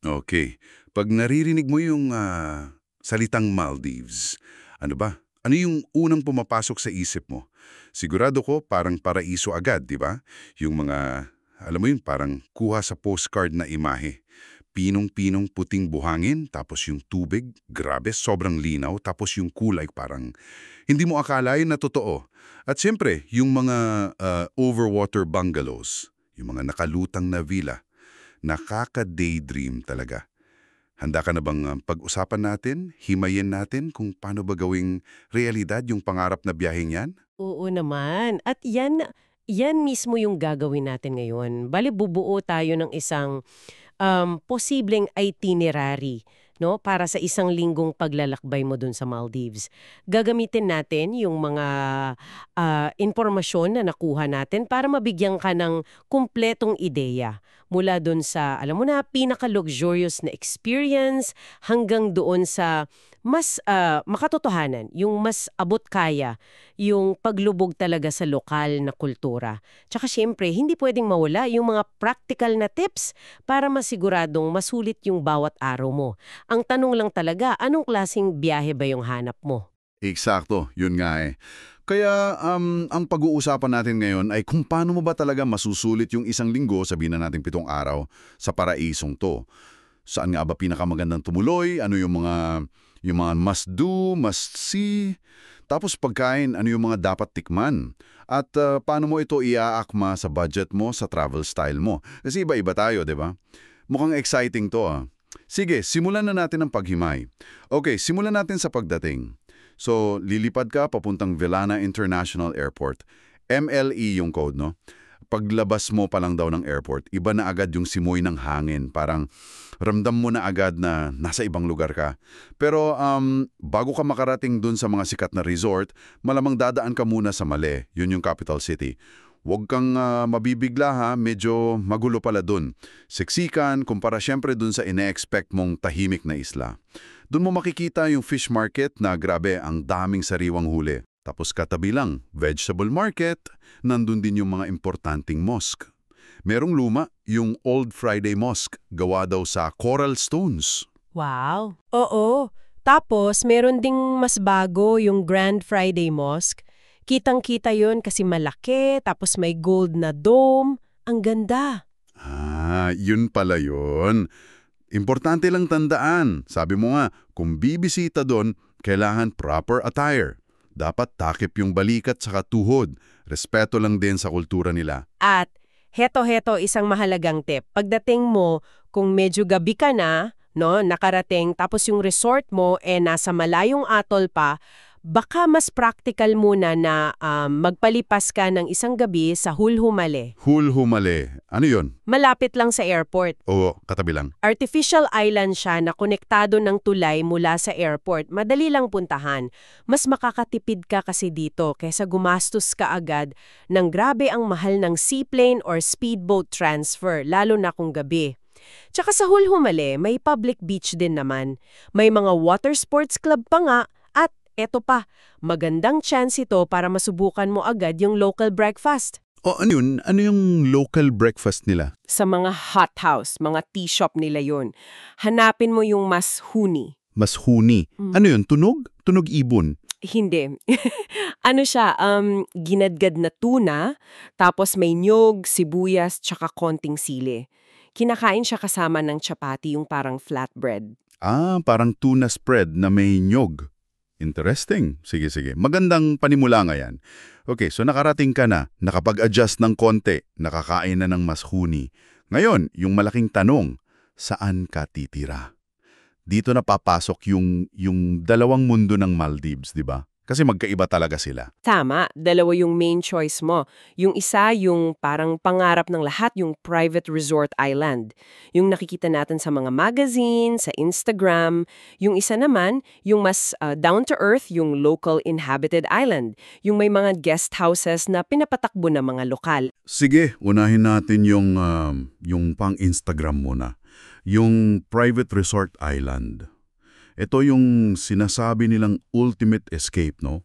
Okay. Pag naririnig mo yung salitang Maldives, ano ba? Ano yung unang pumapasok sa isip mo? Sigurado ko parang paraiso agad, di ba? Yung mga, alam mo yun, parang kuha sa postcard na imahe. Pinong-pinong puting buhangin, tapos yung tubig, grabe, sobrang linaw, tapos yung kulay parang hindi mo akalain na totoo. At siyempre, yung mga overwater bungalows, yung mga nakalutang na villa, nakaka-daydream talaga. Handa ka na bang pag-usapan natin, himayin natin kung paano ba gawing realidad yung pangarap na biyaheng yan? Oo naman. At yan mismo yung gagawin natin ngayon. Bale, bubuo tayo ng isang posibleng itinerary, no, para sa isang linggong paglalakbay mo dun sa Maldives. Gagamitin natin yung mga impormasyon na nakuha natin para mabigyan ka ng kumpletong ideya. Mula dun sa, alam mo na, pinaka-luxurious na experience hanggang doon sa mas makatotohanan, yung mas abot kaya, yung paglubog talaga sa lokal na kultura. Tsaka syempre, hindi pwedeng mawala yung mga practical na tips para masiguradong masulit yung bawat araw mo. Ang tanong lang talaga, anong klaseng biyahe ba yung hanap mo? Eksakto, yun nga eh. Kaya ang pag-uusapan natin ngayon ay kung paano mo ba talaga masusulit yung isang linggo, sabihin na natin 7 araw, sa paraisong to. Saan nga ba pinakamagandang tumuloy? Ano yung mga must do, must see? Tapos pagkain, ano yung mga dapat tikman? At paano mo ito iaakma sa budget mo, sa travel style mo? Kasi iba-iba tayo, di ba? Mukhang exciting to ah. Sige, simulan na natin ang paghimay. Okay, simulan natin sa pagdating. So, lilipad ka papuntang Villana International Airport. MLE yung code, no? Paglabas mo pa lang daw ng airport, iba na agad yung simoy ng hangin. Parang ramdam mo na agad na nasa ibang lugar ka. Pero bago ka makarating dun sa mga sikat na resort, malamang dadaan ka muna sa Male, yun yung capital city. Huwag kang mabibigla ha, medyo magulo pala dun. Siksikan, kumpara syempre dun sa ine-expect mong tahimik na isla. Dun mo makikita yung fish market na grabe ang daming sariwang huli. Tapos katabi lang, vegetable market, nandun din yung mga importanteng mosque. Merong luma, yung Old Friday Mosque, gawa daw sa coral stones. Wow! Oo. Tapos, meron ding mas bago yung Grand Friday Mosque. Kitang-kita yon kasi malaki, tapos may gold na dome. Ang ganda. Yun pala yun. Importante lang tandaan. Sabi mo nga, kung bibisita doon, kailangan proper attire. Dapat takip yung balikat sa tuhod. Respeto lang din sa kultura nila. At heto isang mahalagang tip. Pagdating mo, kung medyo gabi ka na, no, nakarating, tapos yung resort mo nasa malayong atol pa, baka mas practical muna na magpalipas ka ng isang gabi sa Hulhumale. Hulhumale. Ano yun? Malapit lang sa airport. Oo, katabi lang. Artificial island siya na konektado ng tulay mula sa airport. Madali lang puntahan. Mas makakatipid ka kasi dito kaysa gumastos ka agad ng grabe ang mahal ng seaplane or speedboat transfer, lalo na kung gabi. Tsaka sa Hulhumale, may public beach din naman. May mga water sports club pa nga at eto pa, magandang chance ito para masubukan mo agad yung local breakfast. O ano yun? Ano yung local breakfast nila? Sa mga hot house, mga tea shop nila yon. Hanapin mo yung mas huni. Mas huni. Ano yun? Tunog? Tunog ibon. Hindi. Ano siya, ginadgad na tuna, tapos may nyog, sibuyas, tsaka konting sili. Kinakain siya kasama ng chapati, yung parang flatbread. Parang tuna spread na may nyog. Interesting. Sige, sige. Magandang panimula nga yan. Okay, so nakarating ka na, nakapag-adjust ng konti, nakakain na ng mas huni. Ngayon, yung malaking tanong, saan ka titira? Dito na papasok yung dalawang mundo ng Maldives, di ba? Kasi magkaiba talaga sila. Tama, dalawa yung main choice mo. Yung isa, yung parang pangarap ng lahat, yung private resort island. Yung nakikita natin sa mga magazine, sa Instagram. Yung isa naman, yung mas down-to-earth, yung local inhabited island. Yung may mga guest houses na pinapatakbo ng mga lokal. Sige, unahin natin yung pang-Instagram muna. Yung private resort island. Ito yung sinasabi nilang ultimate escape, no?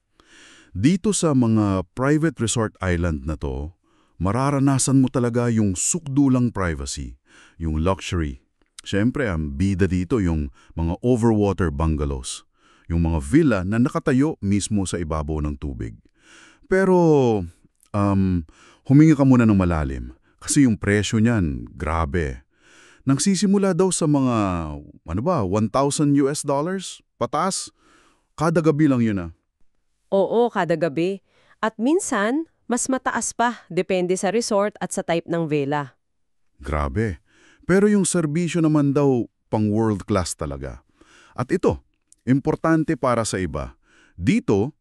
Dito sa mga private resort island na to, mararanasan mo talaga yung sukdulang privacy, yung luxury, Siyempre, ang bida dito yung mga overwater bungalows. Yung mga villa na nakatayo mismo sa ibabaw ng tubig. Pero, humingi ka muna ng malalim. Kasi yung presyo niyan, grabe. Nagsisimula daw sa mga, 1,000 US dollars? Pataas? Kada gabi lang yun ah. Oo, kada gabi. At minsan, mas mataas pa, depende sa resort at sa type ng villa. Grabe. Pero yung serbisyo naman daw pang world class talaga. At ito, importante para sa iba. Dito,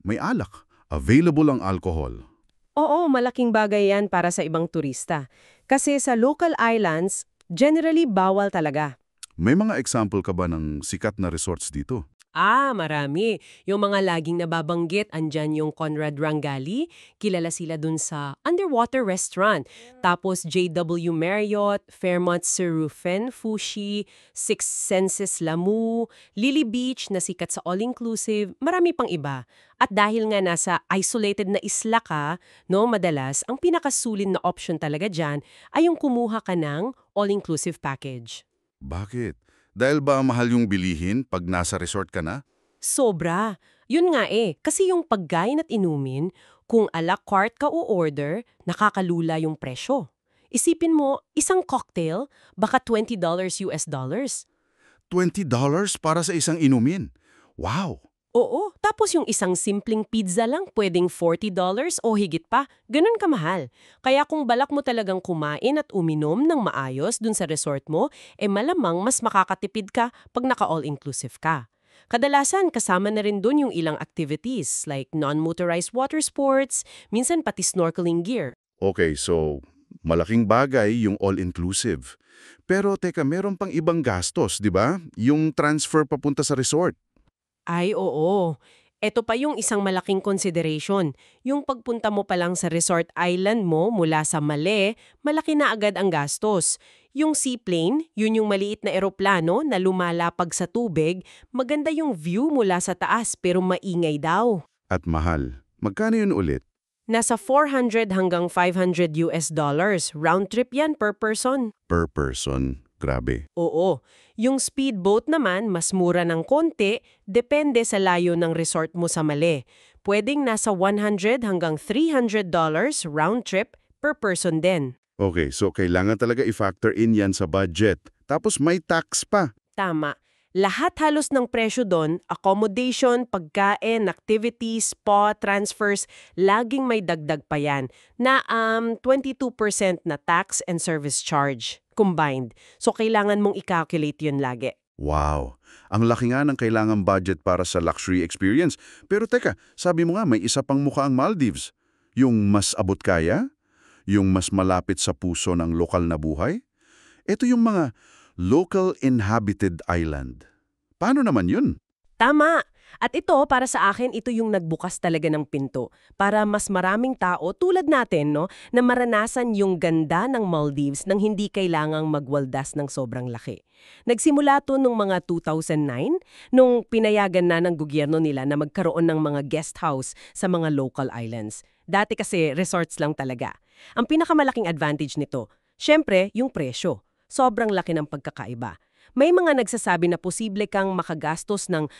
may alak. Available ang alcohol. Oo, malaking bagay yan para sa ibang turista. Kasi sa local islands, generally bawal talaga. May mga example ka ba ng sikat na resorts dito? Marami. Yung mga laging nababanggit, andyan yung Conrad Rangali, kilala sila dun sa underwater restaurant. Tapos JW Marriott, Fairmont Sirufen, Fushi, Six Senses Lamu, Lily Beach na sikat sa all-inclusive, marami pang iba. At dahil nga nasa isolated na isla ka, no, madalas, ang pinakasulin na option talaga dyan ay yung kumuha ka ng all-inclusive package. Bakit? Dahil ba mahal yung bilihin pag nasa resort ka na? Sobra. Yun nga kasi yung pagkain at inumin, kung a la carte ka o-order, nakakalula yung presyo. Isipin mo, isang cocktail, baka $20 US dollars. $20 para sa isang inumin. Wow! Oo, tapos yung isang simpleng pizza lang pwedeng $40 o higit pa. Ganun kamahal. Kaya kung balak mo talagang kumain at uminom ng maayos dun sa resort mo, malamang mas makakatipid ka pag naka-all-inclusive ka. Kadalasan, kasama na rin dun yung ilang activities like non-motorized water sports, minsan pati snorkeling gear. Okay, so malaking bagay yung all-inclusive. Pero teka, meron pang ibang gastos, di ba? Yung transfer papunta sa resort. Ay, oo. Ito pa yung isang malaking consideration. Yung pagpunta mo pa lang sa resort island mo mula sa Male, malaki na agad ang gastos. Yung seaplane, yun yung maliit na eroplano na lumalapag sa tubig, maganda yung view mula sa taas pero maingay daw. At mahal. Magkano yun ulit? Nasa 400 hanggang 500 US dollars. Round trip yan per person. Per person. Grabe. Oo. Yung speedboat naman, mas mura ng konti, depende sa layo ng resort mo sa Male. Pwedeng nasa 100 hanggang 300 dollars round trip per person din. Okay, so kailangan talaga i-factor in yan sa budget. Tapos may tax pa. Tama. Lahat halos ng presyo doon, accommodation, pagkain, activities, spa, transfers, laging may dagdag pa yan na 22% na tax and service charge combined. So kailangan mong i-calculate yun lagi. Wow! Ang laki nga ng kailangang budget para sa luxury experience. Pero teka, sabi mo nga may isa pang mukha ang Maldives. Yung mas abot kaya? Yung mas malapit sa puso ng lokal na buhay? Ito yung mga local inhabited island. Paano naman yun? Tama! At ito, para sa akin, ito yung nagbukas talaga ng pinto para mas maraming tao tulad natin, no, na maranasan yung ganda ng Maldives nang hindi kailangang magwaldas ng sobrang laki. Nagsimula to nung mga 2009, nung pinayagan na ng gobyerno nila na magkaroon ng mga guest house sa mga local islands. Dati kasi resorts lang talaga. Ang pinakamalaking advantage nito, syempre, yung presyo. Sobrang laki ng pagkakaiba. May mga nagsasabi na posible kang makagastos ng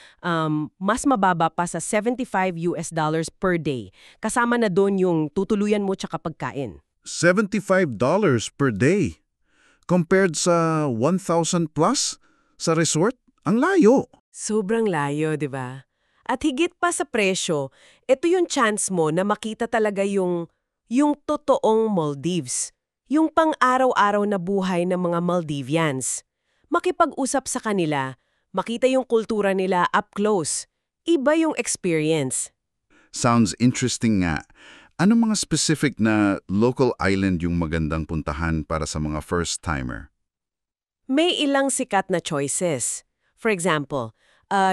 mas mababa pa sa 75 US dollars per day. Kasama na doon yung tutuluyan mo tsaka pagkain. $75 per day. Compared sa 1,000 plus sa resort? Ang layo. Sobrang layo, di ba? At higit pa sa presyo, ito yung chance mo na makita talaga yung totoong Maldives. Yung pang-araw-araw na buhay ng mga Maldivians. Makipag-usap sa kanila, makita yung kultura nila up close. Iba yung experience. Sounds interesting nga. Anong mga specific na local island yung magandang puntahan para sa mga first-timer? May ilang sikat na choices. For example,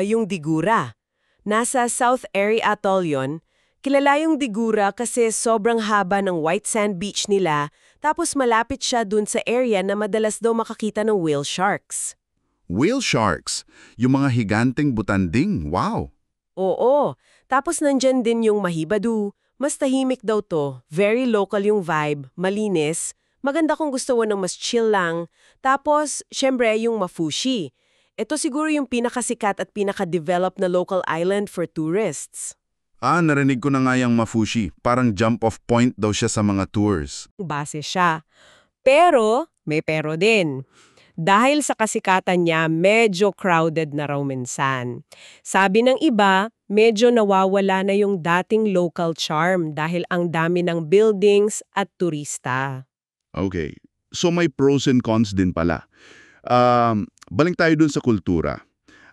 yung Digura. Nasa South Airy Atoll yun. Kilala yung Digura kasi sobrang haba ng white sand beach nila, tapos malapit siya dun sa area na madalas daw makakita ng whale sharks. Whale sharks, yung mga higanteng butanding, wow! Oo, tapos nandyan din yung Mahibadu. Mas tahimik daw to, very local yung vibe, malinis, Maganda kung gusto mo ng mas chill lang. Tapos, syempre, yung Mafushi. Ito siguro yung pinakasikat at pinaka-developed na local island for tourists. Narinig ko na nga yung Mafushi. Parang jump-off point daw siya sa mga tours. Base siya. Pero, may pero din. Dahil sa kasikatan niya, medyo crowded na raw minsan. Sabi ng iba, medyo nawawala na yung dating local charm dahil ang dami ng buildings at turista. Okay. So may pros and cons din pala. Balik tayo dun sa kultura.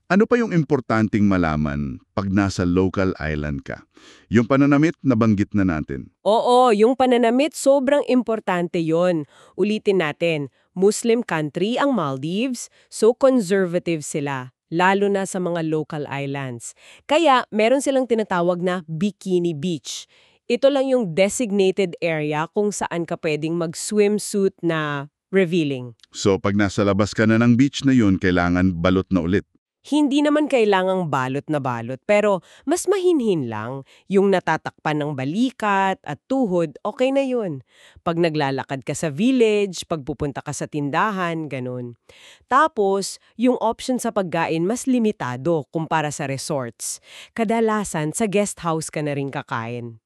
Ano pa yung importanteng malaman pag nasa local island ka? Yung pananamit, nabanggit na natin. Oo, yung pananamit, sobrang importante yon. Ulitin natin, Muslim country ang Maldives, so conservative sila, lalo na sa mga local islands. Kaya, meron silang tinatawag na Bikini Beach. Ito lang yung designated area kung saan ka pwedeng mag-swimsuit na revealing. So pag nasa labas ka na ng beach na yun, kailangan balot na ulit. Hindi naman kailangang balot na balot, pero mas mahinhin lang. Yung natatakpan ng balikat at tuhod, okay na yun. Pag naglalakad ka sa village, pag pupunta ka sa tindahan, ganun. Tapos, yung option sa pagkain mas limitado kumpara sa resorts. Kadalasan, sa guest house ka na rin kakain.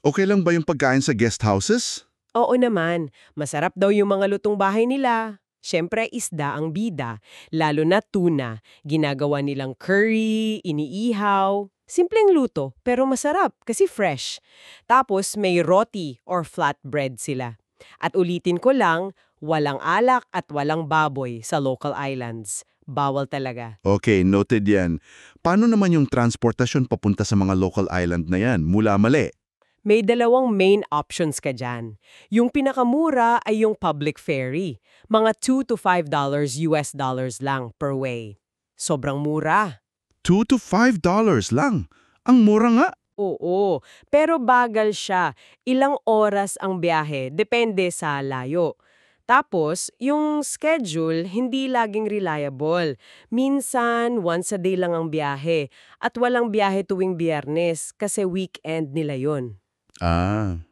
Okay lang ba yung pagkain sa guest houses? Oo naman, masarap daw yung mga lutong bahay nila. Siyempre, isda ang bida, lalo na tuna. Ginagawa nilang curry, iniihaw. Simpleng luto, pero masarap kasi fresh. Tapos may roti or flatbread sila. At ulitin ko lang, walang alak at walang baboy sa local islands. Bawal talaga. Okay, noted yan. Paano naman yung transportasyon papunta sa mga local island na yan mula Mali? May dalawang main options ka dyan. Yung pinakamura ay yung public ferry. Mga $2 to $5 US dollars lang per way. Sobrang mura. $2 to $5 lang. Ang mura nga. Oo, pero bagal siya. Ilang oras ang biyahe, depende sa layo. Tapos, yung schedule, hindi laging reliable. Minsan, once a day lang ang biyahe. At walang biyahe tuwing Biyernes kasi weekend nila yon.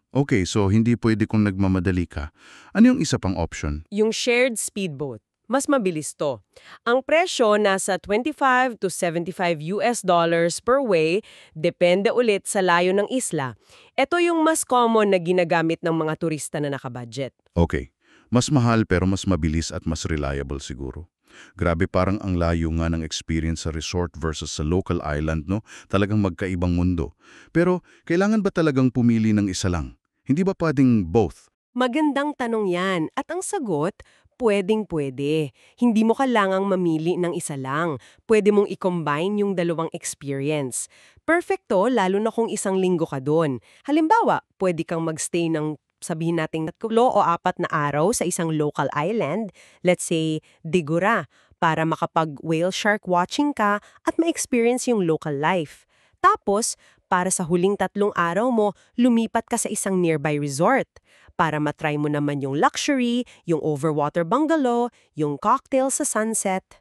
Okay. So hindi pwede kung nagmamadali ka. Ano yung isa pang option? Yung shared speedboat. Mas mabilis to. Ang presyo nasa 25 to 75 US dollars per way, depende ulit sa layo ng isla. Ito yung mas common na ginagamit ng mga turista na nakabudget. Okay. Mas mahal pero mas mabilis at mas reliable siguro. Grabe, parang ang layo nga ng experience sa resort versus sa local island, no? Talagang magkaibang mundo. Pero kailangan ba talagang pumili ng isa lang? Hindi ba pwedeng both? Magandang tanong yan. At ang sagot, pwedeng-pwede. Hindi mo kailangang mamili ng isa lang. Pwede mong i-combine yung dalawang experience. Perfecto, lalo na kung isang linggo ka doon. Halimbawa, pwede kang magstay ng sabihin nating 3 o 4 na araw sa isang local island, let's say, Digura, para makapag whale shark watching ka at ma-experience yung local life. Tapos, para sa huling 3 araw mo, lumipat ka sa isang nearby resort para matry mo naman yung luxury, yung overwater bungalow, yung cocktail sa sunset.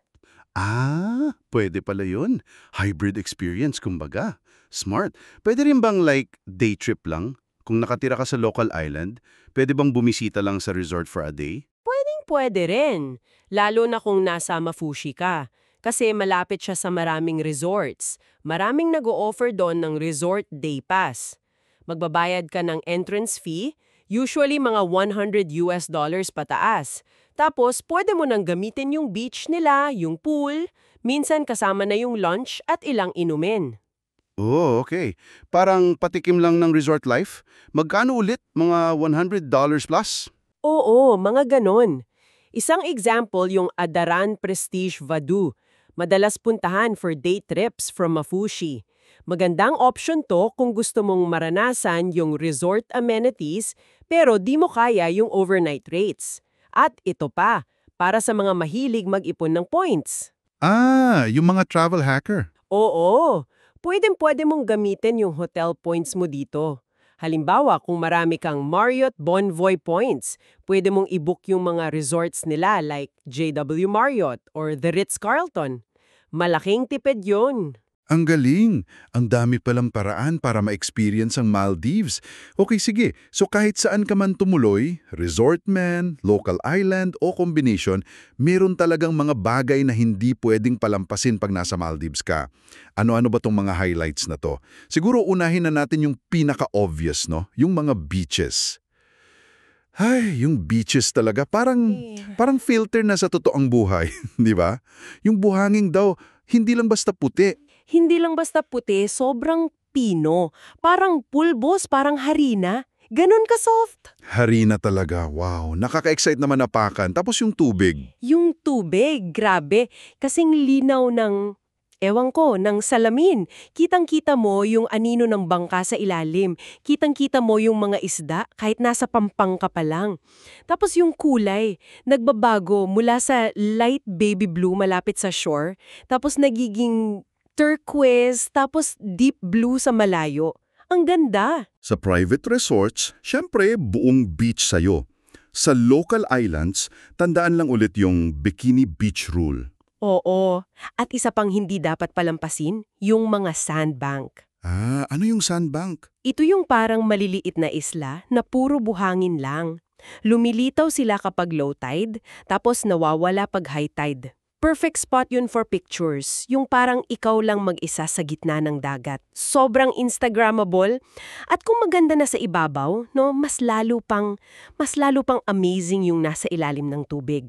Pwede pala yun. Hybrid experience, kumbaga. Smart. Pwede rin bang like day trip lang? Kung nakatira ka sa local island, pwede bang bumisita lang sa resort for a day? Pwede rin, lalo na kung nasa Mafushi ka. Kasi malapit siya sa maraming resorts. Maraming nag-o-offer doon ng resort day pass. Magbabayad ka ng entrance fee, usually mga $100 US dollars pataas. Tapos, pwede mo nang gamitin yung beach nila, yung pool, minsan kasama na yung lunch at ilang inumin. Oh, okay. Parang patikim lang ng resort life. Magkano ulit? Mga $100 plus? Oo, mga ganon. Isang example yung Adaran Prestige Vadu. Madalas puntahan for day trips from Mafushi. Magandang option to kung gusto mong maranasan yung resort amenities pero di mo kaya yung overnight rates. At ito pa, para sa mga mahilig mag-ipon ng points. Yung mga travel hacker. Oo, pwede mong gamitin yung hotel points mo dito. Halimbawa, kung marami kang Marriott Bonvoy points, pwede mong i-book yung mga resorts nila like JW Marriott or The Ritz-Carlton. Malaking tipid yun. Ang galing! Ang dami palang paraan para ma-experience ang Maldives. Okay, sige. So kahit saan ka man tumuloy, resort man, local island o combination, meron talagang mga bagay na hindi pwedeng palampasin pag nasa Maldives ka. Ano-ano ba tong mga highlights na to? Siguro unahin na natin yung pinaka-obvious, no? Yung mga beaches. Ay, yung beaches talaga, parang filter na sa totoong buhay, di ba? Yung buhangin daw, hindi lang basta puti. Hindi lang basta puti, sobrang pino. Parang pulbos, parang harina. Ganon ka-soft. Harina talaga, wow. Nakaka-excite naman napakan. Tapos yung tubig. Yung tubig, grabe. Kasing linaw ng, ewan ko, ng salamin. Kitang-kita mo yung anino ng bangka sa ilalim. Kitang-kita mo yung mga isda kahit nasa pampang ka pa lang. Tapos yung kulay, nagbabago mula sa light baby blue malapit sa shore, tapos nagiging turquoise, tapos deep blue sa malayo. Ang ganda. Sa private resorts, syempre buong beach sa'yo. Sa local islands, tandaan lang ulit yung Bikini Beach Rule. Oo. At isa pang hindi dapat palampasin, yung mga sandbank. Ano yung sandbank? Ito yung parang maliliit na isla na puro buhangin lang. Lumilitaw sila kapag low tide, tapos nawawala pag high tide. Perfect spot yun for pictures, yung parang ikaw lang mag-isa sa gitna ng dagat. Sobrang Instagrammable. At kung maganda na sa ibabaw, no, mas lalo pang amazing yung nasa ilalim ng tubig.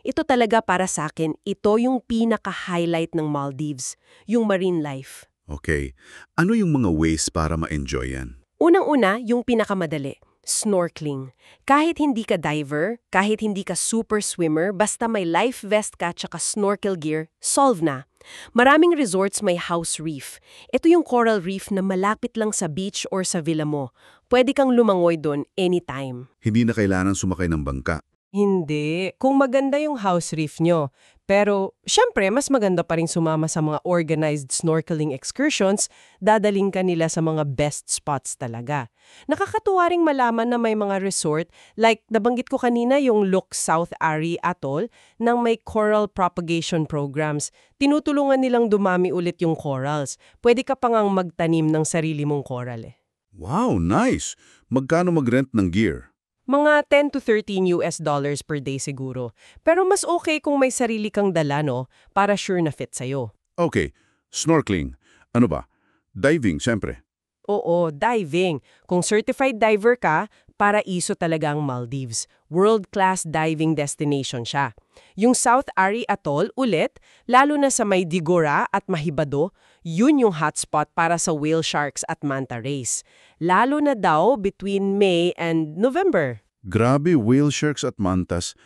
Ito talaga para sa akin, ito yung pinaka-highlight ng Maldives, yung marine life. Okay. Ano yung mga ways para ma-enjoy yan? Unang-una, yung pinakamadali, snorkeling. Kahit hindi ka diver, kahit hindi ka super swimmer, basta may life vest ka tsaka snorkel gear, solve na. Maraming resorts may house reef. Ito yung coral reef na malapit lang sa beach or sa villa mo. Pwede kang lumangoy doon anytime. Hindi na kailangan sumakay ng bangka. Hindi. Kung maganda yung house reef nyo. Pero, syempre, mas maganda pa rin sumama sa mga organized snorkeling excursions, dadaling ka nila sa mga best spots talaga. Nakakatuwa ring malaman na may mga resort, like nabanggit ko kanina yung Look South Ari Atoll, nang may coral propagation programs. Tinutulungan nilang dumami ulit yung corals. Pwede ka pa ngang magtanim ng sarili mong coral eh. Wow, nice! Magkano mag-rent ng gear? Mga 10 to 13 US dollars per day siguro. Pero mas okay kung may sarili kang dala, no? Para sure na fit sa'yo. Okay, snorkeling. Ano ba? Diving, siyempre. Oo, diving. Kung certified diver ka, paraiso talaga ang Maldives. World-class diving destination siya. Yung South Ari Atoll ulit, lalo na sa may Digora at Mahibado, yun yung hotspot para sa whale sharks at manta rays. Lalo na daw between May and November. Grabe, whale sharks at mantas.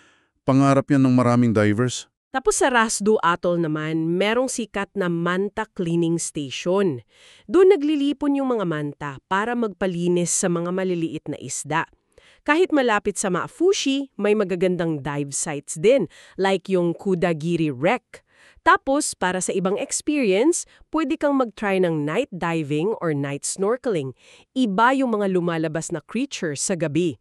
Pangarap yan ng maraming divers. Tapos sa Rasdu Atoll naman, merong sikat na manta cleaning station. Doon naglilipon yung mga manta para magpalinis sa mga maliliit na isda. Kahit malapit sa Maafushi, may magagandang dive sites din, like yung Kudagiri Wreck. Tapos, para sa ibang experience, pwede kang mag-try ng night diving or night snorkeling. Iba yung mga lumalabas na creatures sa gabi.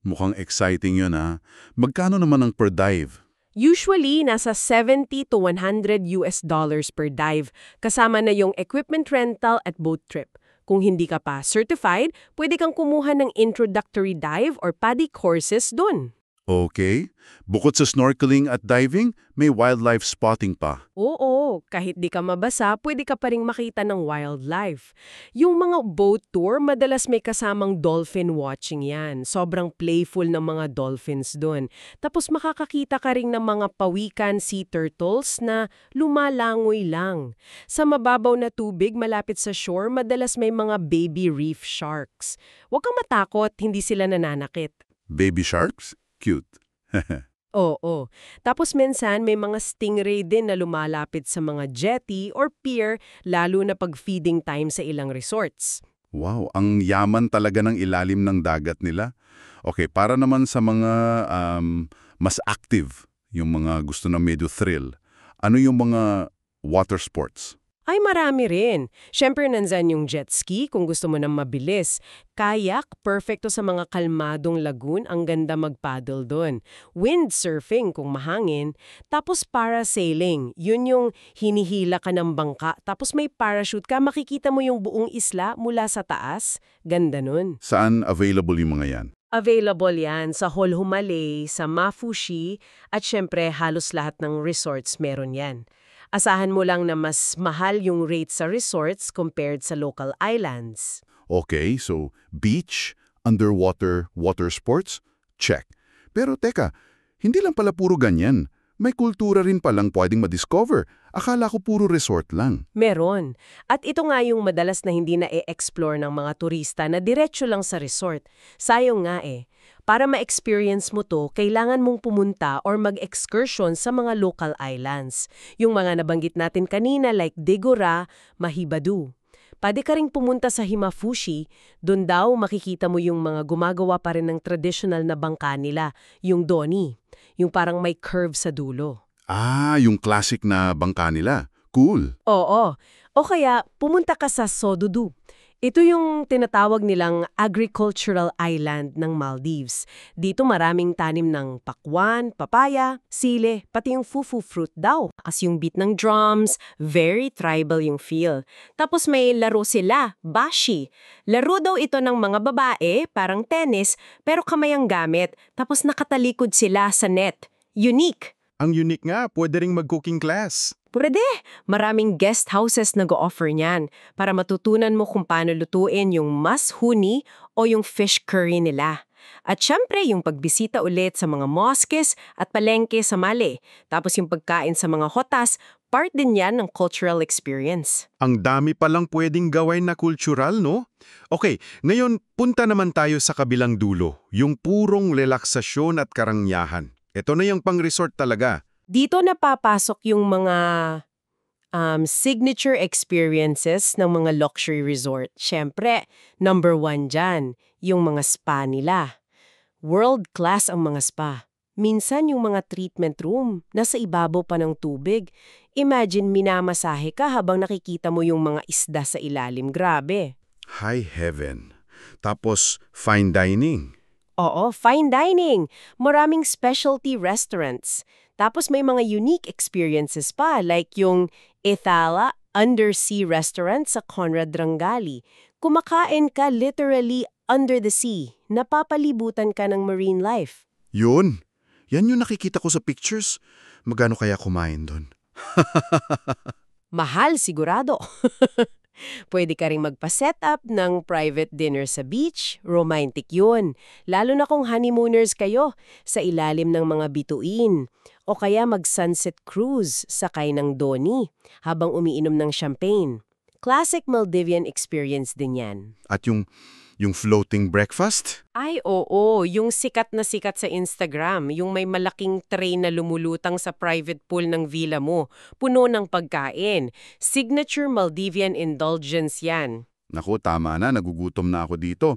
Mukhang exciting yun ha. Magkano naman ang per dive? Usually, nasa 70 to 100 US dollars per dive, kasama na yung equipment rental at boat trip. Kung hindi ka pa certified, pwede kang kumuha ng introductory dive or PADI courses dun. Okay. Bukod sa snorkeling at diving, may wildlife spotting pa. Oo, kahit di ka mabasa, pwede ka pa ring makita ng wildlife. Yung mga boat tour, madalas may kasamang dolphin watching yan. Sobrang playful ng mga dolphins dun. Tapos makakakita ka rin ng mga pawikan sea turtles na lumalangoy lang. Sa mababaw na tubig malapit sa shore, madalas may mga baby reef sharks. Huwag kang matakot, hindi sila nananakit. Baby sharks? Cute. Oo. Tapos minsan may mga stingray din na lumalapit sa mga jetty or pier, lalo na pag feeding time sa ilang resorts. Wow, ang yaman talaga ng ilalim ng dagat nila. Okay, para naman sa mga mas active, yung mga gusto na medyo thrill, ano yung mga water sports? Ay, marami rin. Siyempre, nandyan yung jet ski kung gusto mo ng mabilis. Kayak, perfecto sa mga kalmadong lagoon, ang ganda mag-paddle doon. Windsurfing kung mahangin. Tapos parasailing, yun yung hinihila ka ng bangka. Tapos may parachute ka, makikita mo yung buong isla mula sa taas. Ganda nun. Saan available yung mga yan? Available yan sa Holhumalay, sa Mafushi, at syempre halos lahat ng resorts meron yan. Asahan mo lang na mas mahal yung rate sa resorts compared sa local islands. Okay, so beach, underwater, water sports? Check. Pero teka, hindi lang pala puro ganyan. May kultura rin palang pwedeng madiscover. Akala ko puro resort lang. Meron. At ito nga yung madalas na hindi na-e-explore ng mga turista na diretso lang sa resort. Sayang nga eh. Para ma-experience mo to, kailangan mong pumunta or mag-excursion sa mga local islands. Yung mga nabanggit natin kanina like Digora, Mahibadu. Pwede ka ring pumunta sa Himafushi, doon daw makikita mo yung mga gumagawa pa rin ng traditional na bangka nila, yung doni, yung parang may curve sa dulo. Ah, yung classic na bangka nila. Cool. Oo. O kaya, pumunta ka sa Sodudu. Ito yung tinatawag nilang agricultural island ng Maldives. Dito maraming tanim ng pakwan, papaya, sile, pati yung fufu fruit daw. As yung beat ng drums, very tribal yung feel. Tapos may laro sila, bashi. Laro daw ito ng mga babae, parang tennis, pero kamay ang gamit. Tapos nakatalikod sila sa net. Unique. Ang unique nga, pwede ring mag-cooking class. Pwede! Maraming guest houses nag-o-offer niyan para matutunan mo kung paano lutuin yung mas huni o yung fish curry nila. At syempre, yung pagbisita ulit sa mga mosques at palengke sa Mali. Tapos yung pagkain sa mga hotas, part din yan ng cultural experience. Ang dami palang pwedeng gawin na kultural, no? Okay, ngayon punta naman tayo sa kabilang dulo, yung purong relaksasyon at karangyaan. Ito na yung pang-resort talaga. Dito napapasok yung mga signature experiences ng mga luxury resort. Siyempre, number 1 dyan, yung mga spa nila. World class ang mga spa. Minsan yung mga treatment room, nasa ibabaw pa ng tubig. Imagine minamasahe ka habang nakikita mo yung mga isda sa ilalim. Grabe. High heaven. Tapos, fine dining. Oo, fine dining. Maraming specialty restaurants. Tapos may mga unique experiences pa like yung Ethala Undersea Restaurant sa Conrad Rangali. Kumakain ka literally under the sea. Napapalibutan ka ng marine life. Yun. Yan yung nakikita ko sa pictures. Magkano kaya kumain doon? Mahal sigurado. Pwede ka ring magpa-set up ng private dinner sa beach. Romantic yun. Lalo na kung honeymooners kayo sa ilalim ng mga bituin. O kaya mag-sunset cruise sakay ng doni habang umiinom ng champagne. Classic Maldivian experience din yan. At yung floating breakfast? Ay, oo. Yung sikat na sikat sa Instagram. Yung may malaking tray na lumulutang sa private pool ng villa mo. Puno ng pagkain. Signature Maldivian indulgence yan. Naku, tama na. Nagugutom na ako dito.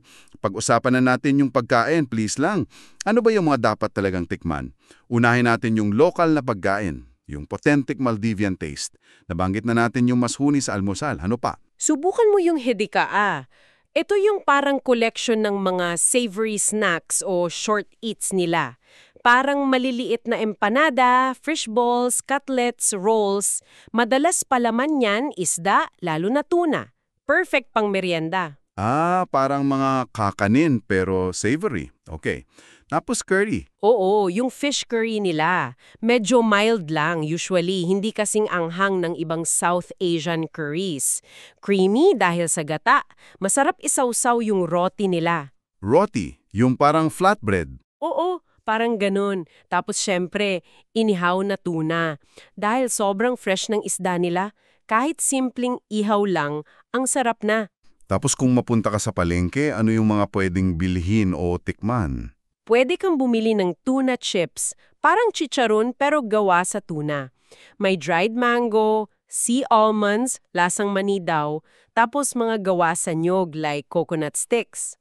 Pag-usapan na natin yung pagkain, please lang. Ano ba yung mga dapat talagang tikman? Unahin natin yung local na pagkain. Yung authentic Maldivian taste. Nabanggit na natin yung mas huni sa almusal. Ano pa? Subukan mo yung hidikaa. Ito yung parang collection ng mga savory snacks o short eats nila. Parang maliliit na empanada, fish balls, cutlets, rolls. Madalas palaman yan, isda, lalo na tuna. Perfect pang merienda. Ah, parang mga kakanin pero savory. Okay. Tapos curry. Oo, yung fish curry nila. Medyo mild lang usually, hindi kasing anghang ng ibang South Asian curries. Creamy dahil sa gata. Masarap isawsaw yung roti nila. Roti, yung parang flatbread. Oo, parang ganun. Tapos syempre, inihaw na tuna. Dahil sobrang fresh ng isda nila, kahit simpleng ihaw lang, ang sarap na. Tapos kung mapunta ka sa palengke, ano yung mga pwedeng bilhin o tikman? Pwede kang bumili ng tuna chips, parang chicharon pero gawa sa tuna. May dried mango, sea almonds, lasang mani daw, tapos mga gawa sa nyog like coconut sticks.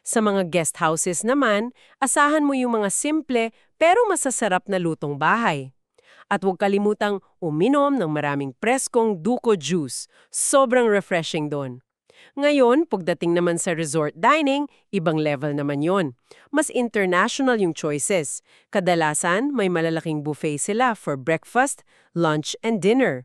Sa mga guest houses naman, asahan mo yung mga simple pero masasarap na lutong bahay. At huwag kalimutang uminom ng maraming preskong duko juice. Sobrang refreshing doon. Ngayon, pagdating naman sa resort dining, ibang level naman yon. Mas international yung choices. Kadalasan, may malalaking buffet sila for breakfast, lunch, and dinner.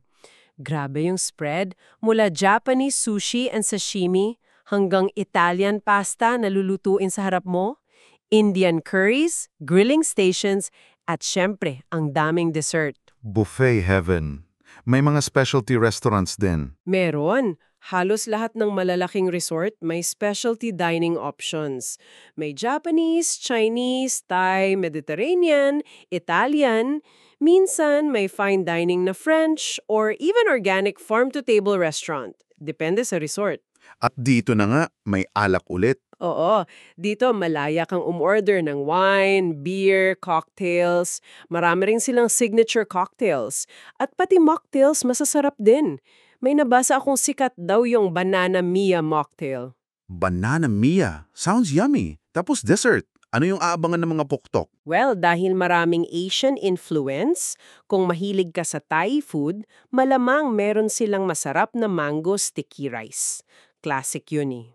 Grabe yung spread, mula Japanese sushi and sashimi hanggang Italian pasta na lulutuin sa harap mo, Indian curries, grilling stations, at syempre, ang daming dessert. Buffet heaven. May mga specialty restaurants din. Meron. Halos lahat ng malalaking resort may specialty dining options. May Japanese, Chinese, Thai, Mediterranean, Italian. Minsan may fine dining na French or even organic farm-to-table restaurant. Depende sa resort. At dito na nga, may alak ulit. Oo, dito malaya kang umorder ng wine, beer, cocktails. Marami rin silang signature cocktails. At pati mocktails masasarap din. May nabasa akong sikat daw yung Banana Mia mocktail. Banana Mia. Sounds yummy. Tapos dessert. Ano yung aabangan ng mga puktok? Well, dahil maraming Asian influence, kung mahilig ka sa Thai food, malamang meron silang masarap na mango sticky rice. Classic yun eh.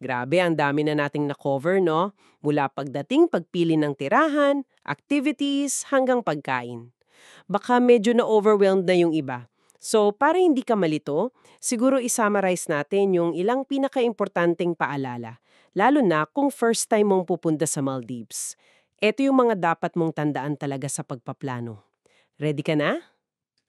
Grabe, ang dami na nating na-cover, no? Mula pagdating, pagpili ng tirahan, activities, hanggang pagkain. Baka medyo na-overwhelmed na yung iba. So, para hindi ka malito, siguro isummarize natin yung ilang pinaka-importanting paalala, lalo na kung first time mong pupunta sa Maldives. Ito yung mga dapat mong tandaan talaga sa pagpaplano. Ready ka na?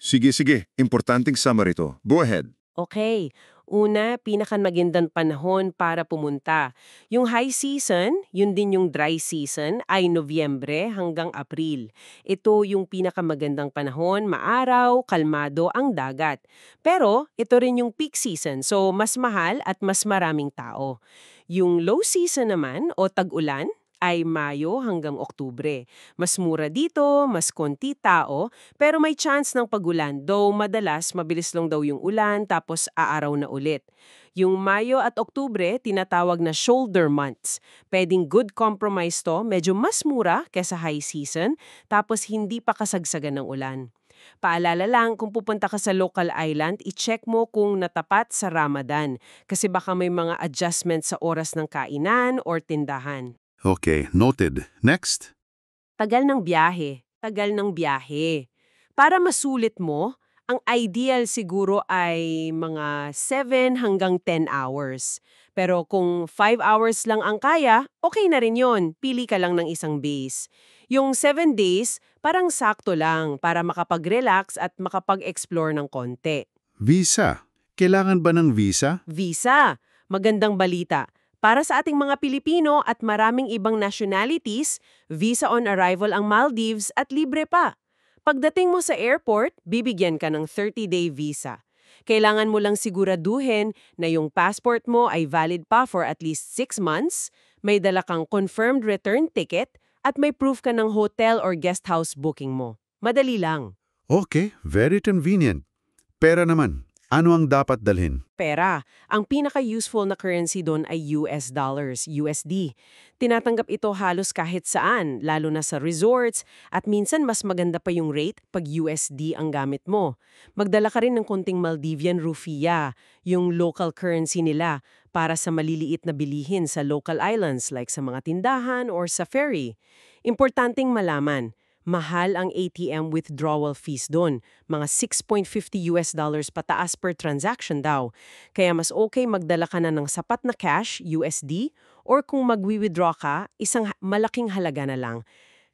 Sige. Importanteng summary to. Go ahead. Okay. Una, pinakamagandang panahon para pumunta. Yung high season, yun din yung dry season, ay Nobyembre hanggang April. Ito yung pinakamagandang panahon, maaraw, kalmado ang dagat. Pero ito rin yung peak season, so mas mahal at mas maraming tao. Yung low season naman o tag-ulan ay Mayo hanggang Oktubre. Mas mura dito, mas konti tao, pero may chance ng pagulan, though madalas mabilis lang daw yung ulan tapos aaraw na ulit. Yung Mayo at Oktubre, tinatawag na shoulder months. Pwedeng good compromise to, medyo mas mura kesa high season, tapos hindi pa kasagsagan ng ulan. Paalala lang, kung pupunta ka sa local island, i-check mo kung natapat sa Ramadan, kasi baka may mga adjustment sa oras ng kainan or tindahan. Okay, noted. Next. Tagal ng biyahe. Para masulit mo, ang ideal siguro ay mga 7 hanggang 10 hours. Pero kung 5 hours lang ang kaya, okay na rin yon. Pili ka lang ng isang base. Yung 7 days, parang sakto lang para makapag-relax at makapag-explore ng konti. Visa. Kailangan ba ng visa? Visa. Magandang balita. Para sa ating mga Pilipino at maraming ibang nationalities, visa on arrival ang Maldives at libre pa. Pagdating mo sa airport, bibigyan ka ng 30-day visa. Kailangan mo lang siguraduhin na yung passport mo ay valid pa for at least 6 months, may dala kang confirmed return ticket, at may proof ka ng hotel or guest house booking mo. Madali lang. Okay, very convenient. Pera naman. Ano ang dapat dalhin? Pera. Ang pinaka-useful na currency doon ay US dollars, USD. Tinatanggap ito halos kahit saan, lalo na sa resorts, at minsan mas maganda pa yung rate pag USD ang gamit mo. Magdala ka rin ng konting Maldivian rufiya, yung local currency nila, para sa maliliit na bilihin sa local islands like sa mga tindahan or sa ferry. Importanteng malaman, mahal ang ATM withdrawal fees doon. Mga $6.50 pataas per transaction daw. Kaya mas okay magdala ka na ng sapat na cash, USD, or kung magwi-withdraw ka, isang malaking halaga na lang.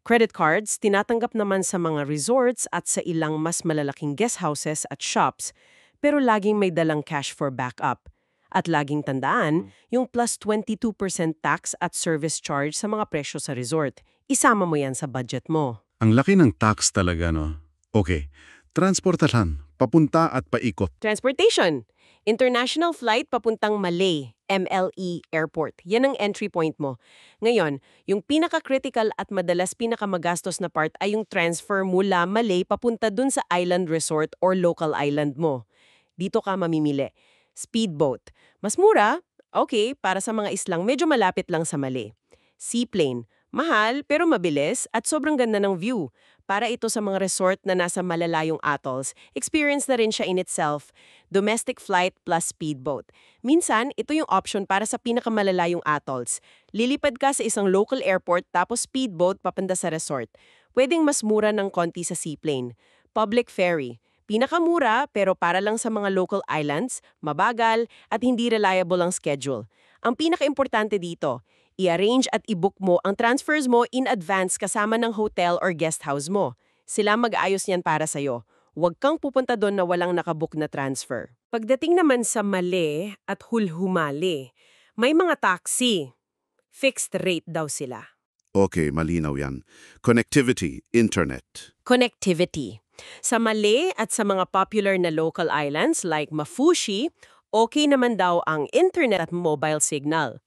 Credit cards, tinatanggap naman sa mga resorts at sa ilang mas malalaking guest houses at shops, pero laging may dalang cash for backup. At laging tandaan, yung plus 22% tax at service charge sa mga presyo sa resort. Isama mo yan sa budget mo. Ang laki ng tax talaga, no? Okay, transportahan, papunta at paikot. Transportation. International flight papuntang Malé, MLE Airport. Yan ang entry point mo. Ngayon, yung pinaka-critical at madalas pinakamagastos na part ay yung transfer mula Malé papunta dun sa island resort or local island mo. Dito ka mamimili. Speedboat. Mas mura, okay, para sa mga islang medyo malapit lang sa Malé. Seaplane. Mahal pero mabilis at sobrang ganda ng view. Para ito sa mga resort na nasa malalayong atolls, experience na rin siya in itself. Domestic flight plus speedboat. Minsan, ito yung option para sa pinakamalalayong atolls. Lilipad ka sa isang local airport tapos speedboat papunta sa resort. Pwedeng mas mura ng konti sa seaplane. Public ferry. Pinakamura pero para lang sa mga local islands, mabagal at hindi reliable ang schedule. Ang pinakaimportante dito, i-arrange at i-book mo ang transfers mo in advance kasama ng hotel or guest house mo. Sila mag-aayos niyan para sa'yo. Huwag kang pupunta doon na walang nakabook na transfer. Pagdating naman sa Male at Hulhumale, may mga taxi. Fixed rate daw sila. Okay, malinaw yan. Connectivity, internet. Connectivity. Sa Male at sa mga popular na local islands like Mafushi, okay naman daw ang internet at mobile signal.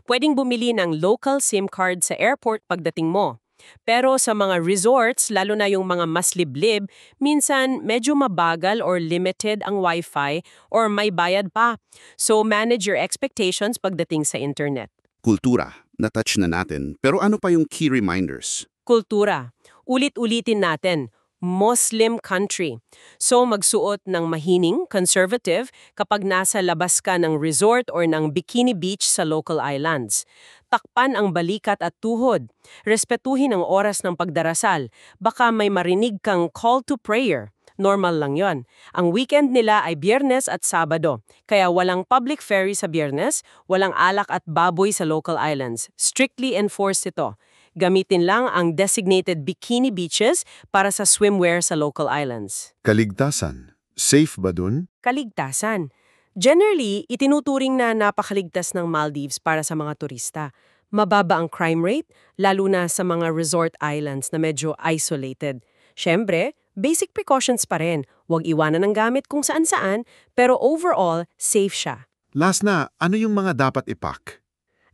Pwedeng bumili ng local SIM card sa airport pagdating mo. Pero sa mga resorts, lalo na yung mga mas liblib, minsan medyo mabagal or limited ang Wi-Fi or may bayad pa. So manage your expectations pagdating sa internet. Kultura, na-touch na natin. Pero ano pa yung key reminders? Kultura. Ulit-ulitin natin. Muslim country. So magsuot ng mahining, conservative, kapag nasa labas ka ng resort or ng bikini beach sa local islands. Takpan ang balikat at tuhod. Respetuhin ang oras ng pagdarasal. Baka may marinig kang call to prayer. Normal lang yon. Ang weekend nila ay Biyernes at Sabado. Kaya walang public ferry sa Biyernes, walang alak at baboy sa local islands. Strictly enforced ito. Gamitin lang ang designated bikini beaches para sa swimwear sa local islands. Kaligtasan. Safe ba dun? Kaligtasan. Generally, itinuturing na napakaligtas ng Maldives para sa mga turista. Mababa ang crime rate, lalo na sa mga resort islands na medyo isolated. Siyempre, basic precautions pa rin. Huwag iwanan ng gamit kung saan-saan, pero overall, safe siya. Last na, ano yung mga dapat ipack?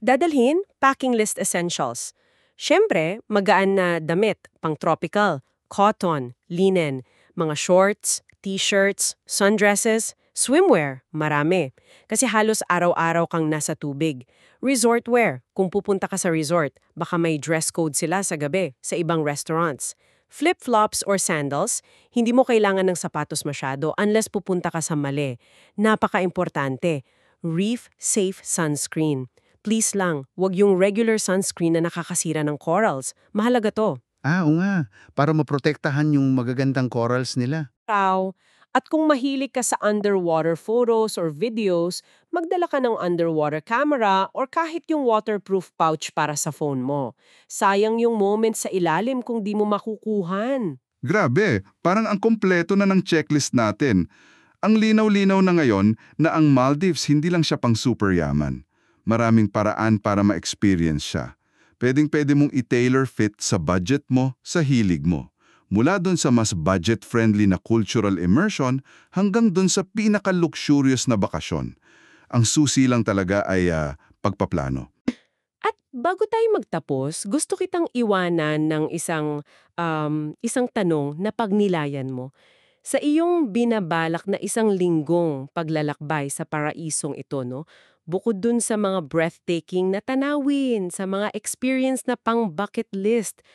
Dadalhin, packing list essentials. Siyempre, magaan na damit, pang-tropical, cotton, linen, mga shorts, t-shirts, sundresses, swimwear, marami. Kasi halos araw-araw kang nasa tubig. Resort wear, kung pupunta ka sa resort, baka may dress code sila sa gabi, sa ibang restaurants. Flip-flops or sandals, hindi mo kailangan ng sapatos masyado unless pupunta ka sa Male. Napaka-importante, reef-safe sunscreen. Please lang, wag yung regular sunscreen na nakakasira ng corals. Mahalaga to. Oo nga, para maprotektahan yung magagandang corals nila. At kung mahilig ka sa underwater photos or videos, magdala ka ng underwater camera or kahit yung waterproof pouch para sa phone mo. Sayang yung moment sa ilalim kung di mo makukuhan. Grabe, parang ang kompleto na ng checklist natin. Ang linaw-linaw na ngayon na ang Maldives hindi lang siya pang super yaman. Maraming paraan para ma-experience siya. Pwedeng-pwede mong i-tailor fit sa budget mo, sa hilig mo. Mula dun sa mas budget-friendly na cultural immersion hanggang dun sa pinaka-luxurious na bakasyon. Ang susi lang talaga ay pagpaplano. At bago tayo magtapos, gusto kitang iwanan ng isang tanong na pagnilayan mo. Sa iyong binabalak na isang linggong paglalakbay sa paraisong ito, no? Bukod dun sa mga breathtaking na tanawin, sa mga experience na pang bucket list,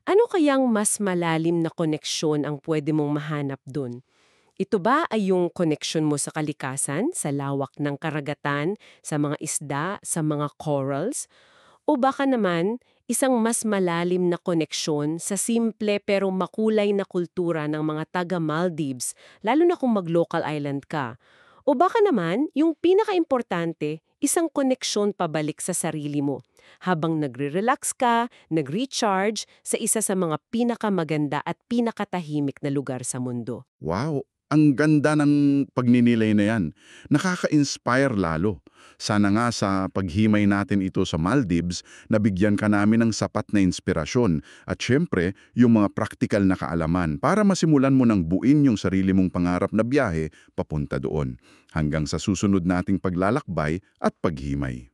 ano kayang mas malalim na koneksyon ang pwede mong mahanap dun? Ito ba ay yung koneksyon mo sa kalikasan, sa lawak ng karagatan, sa mga isda, sa mga corals? O baka naman, isang mas malalim na koneksyon sa simple pero makulay na kultura ng mga taga-Maldives, lalo na kung mag-local island ka? O baka naman, yung pinaka-importante, isang koneksyon pabalik sa sarili mo. Habang nagre-relax ka, nag-recharge sa isa sa mga pinakamaganda at pinakatahimik na lugar sa mundo. Wow, ang ganda ng pagninilay na yan. Nakaka-inspire lalo. Sana nga sa paghimay natin ito sa Maldives, nabigyan ka namin ng sapat na inspirasyon at syempre, yung mga praktikal na kaalaman para masimulan mo ng buuin yung sarili mong pangarap na biyahe papunta doon. Hanggang sa susunod nating paglalakbay at paghimay.